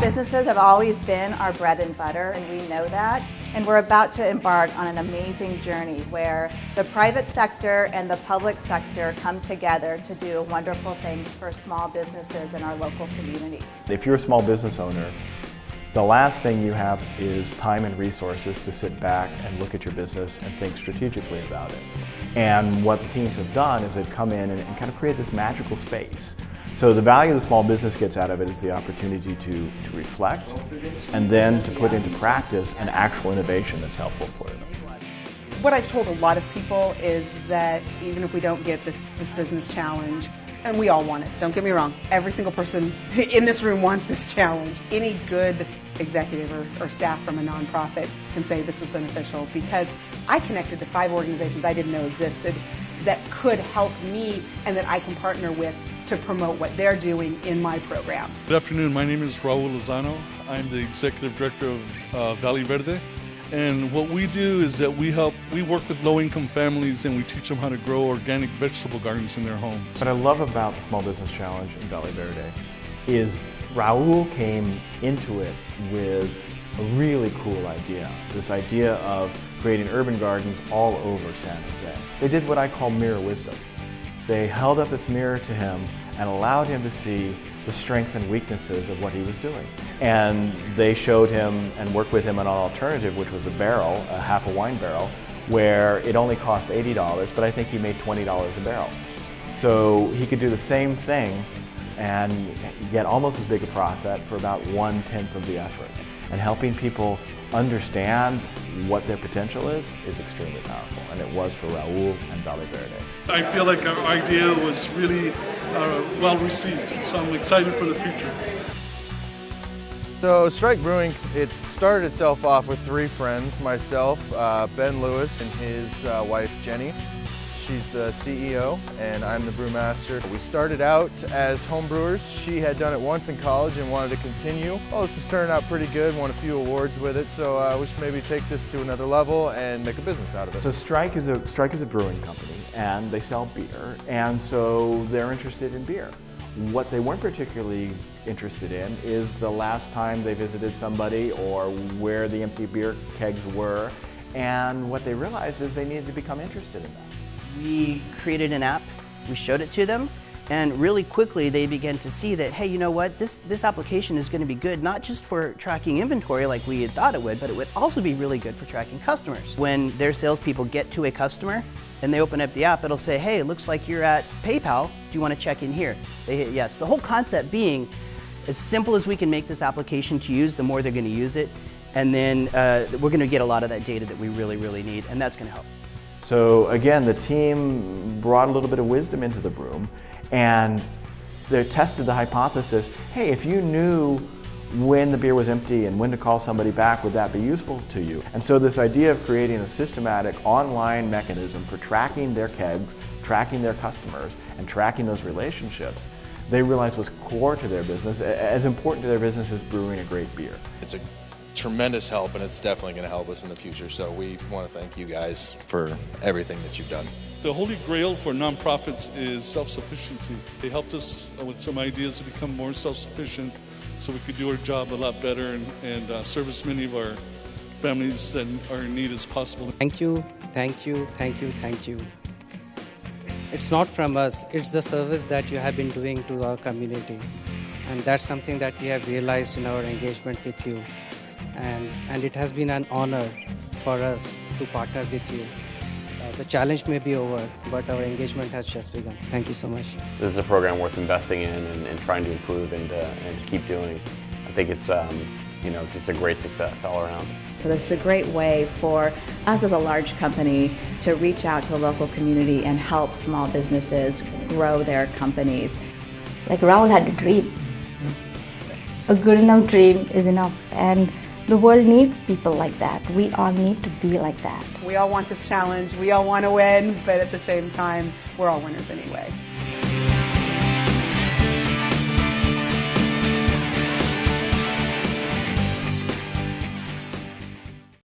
businesses have always been our bread and butter, and we know that. And we're about to embark on an amazing journey where the private sector and the public sector come together to do wonderful things for small businesses in our local community. If you're a small business owner, the last thing you have is time and resources to sit back and look at your business and think strategically about it. And what the teams have done is they've come in and kind of create this magical space. So the value the small business gets out of it is the opportunity to reflect and then to put into practice an actual innovation that's helpful for them. What I've told a lot of people is that even if we don't get this business challenge, and we all want it, don't get me wrong, every single person in this room wants this challenge. Any good executive or staff from a nonprofit can say this was beneficial because I connected to 5 organizations I didn't know existed that could help me and that I can partner with to promote what they're doing in my program. Good afternoon, my name is Raul Lozano. I'm the Executive Director of Valley Verde. And what we do is that we work with low-income families and we teach them how to grow organic vegetable gardens in their homes. What I love about the Small Business Challenge in Valley Verde is Raul came into it with a really cool idea. This idea of creating urban gardens all over San Jose. They did what I call mirror wisdom. They held up this mirror to him and allowed him to see the strengths and weaknesses of what he was doing. And they showed him and worked with him on an alternative, which was a barrel, a half a wine barrel, where it only cost $80, but I think he made $20 a barrel. So he could do the same thing and get almost as big a profit for about 1/10 of the effort. And helping people understand what their potential is extremely powerful, and it was for Raul and Valley Verde. I feel like our idea was really well received, so I'm excited for the future. So Strike Brewing, it started itself off with 3 friends, myself, Ben Lewis, and his wife Jenny. She's the CEO and I'm the brewmaster. We started out as home brewers. She had done it once in college and wanted to continue. Oh, this has turned out pretty good, won a few awards with it, so we should maybe take this to another level and make a business out of it. So Strike is a brewing company and they sell beer, and so they're interested in beer. What they weren't particularly interested in is the last time they visited somebody or where the empty beer kegs were, and what they realized is they needed to become interested in that. We created an app, we showed it to them, and really quickly they began to see that, hey, you know what, this application is going to be good not just for tracking inventory like we had thought it would, but it would also be really good for tracking customers. When their salespeople get to a customer and they open up the app, it'll say, hey, it looks like you're at PayPal, do you want to check in here? They hit yes. The whole concept being, as simple as we can make this application to use, the more they're going to use it, and then we're going to get a lot of that data that we really need, and that's going to help. So again, the team brought a little bit of wisdom into the room, and they tested the hypothesis, hey, if you knew when the beer was empty and when to call somebody back, would that be useful to you? And so this idea of creating a systematic online mechanism for tracking their kegs, tracking their customers, and tracking those relationships, they realized was core to their business, as important to their business as brewing a great beer. It's a tremendous help, and it's definitely going to help us in the future, so we want to thank you guys for everything that you've done. The holy grail for nonprofits is self-sufficiency. They helped us with some ideas to become more self-sufficient so we could do our job a lot better and service many of our families that are in need as possible. Thank you, thank you, thank you, thank you. It's not from us, it's the service that you have been doing to our community. And that's something that we have realized in our engagement with you. And it has been an honor for us to partner with you. The challenge may be over, but our engagement has just begun. Thank you so much. This is a program worth investing in and trying to improve and to keep doing. I think it's just a great success all around. So this is a great way for us as a large company to reach out to the local community and help small businesses grow their companies. Like Raul had a dream. A good enough dream is enough, and the world needs people like that. We all need to be like that. We all want this challenge, we all want to win, but at the same time, we're all winners anyway.